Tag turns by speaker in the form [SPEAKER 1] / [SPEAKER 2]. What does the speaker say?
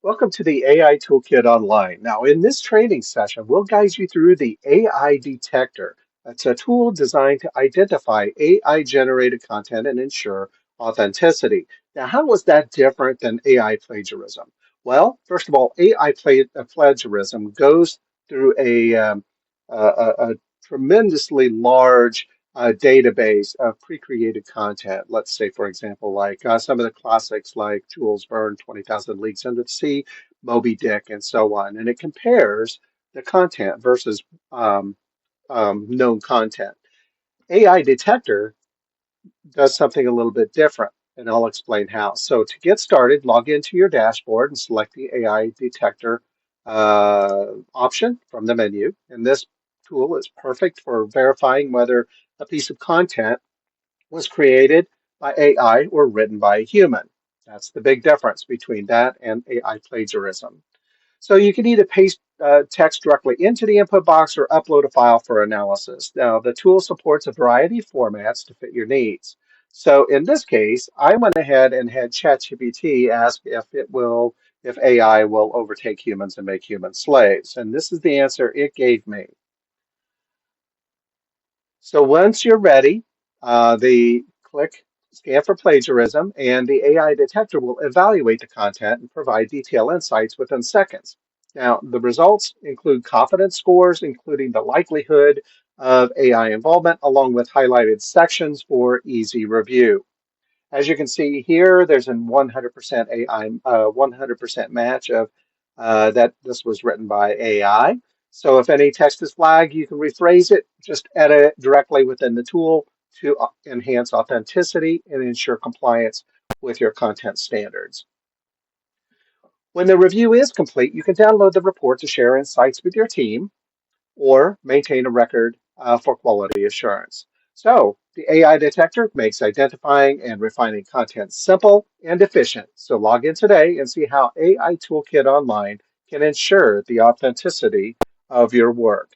[SPEAKER 1] Welcome to the AI Toolkit Online. Now, in this training session, we'll guide you through the AI Detector. It's a tool designed to identify AI generated content and ensure authenticity. Now, how was that different than AI plagiarism? Well, first of all, plagiarism goes through a tremendously large database of pre-created content. Let's say, for example, like some of the classics like Jules Verne, 20,000 Leagues Under the Sea, Moby Dick, and so on. And it compares the content versus known content. AI Detector does something a little bit different, and I'll explain how. So to get started, log into your dashboard and select the AI Detector option from the menu. And this tool is perfect for verifying whether a piece of content was created by AI or written by a human. That's the big difference between that and AI plagiarism. So you can either paste text directly into the input box or upload a file for analysis. Now, the tool supports a variety of formats to fit your needs. So in this case, I went ahead and had ChatGPT ask if AI will overtake humans and make humans slaves. And this is the answer it gave me. So once you're ready, the click Scan for Plagiarism, and the AI detector will evaluate the content and provide detailed insights within seconds. Now, the results include confidence scores, including the likelihood of AI involvement, along with highlighted sections for easy review. As you can see here, there's a 100% AI, 100% match of that this was written by AI. So if any text is flagged, you can rephrase it, just edit it directly within the tool to enhance authenticity and ensure compliance with your content standards. When the review is complete, you can download the report to share insights with your team or maintain a record for quality assurance. So the AI detector makes identifying and refining content simple and efficient. So log in today and see how AI Toolkit Online can ensure the authenticity of your work.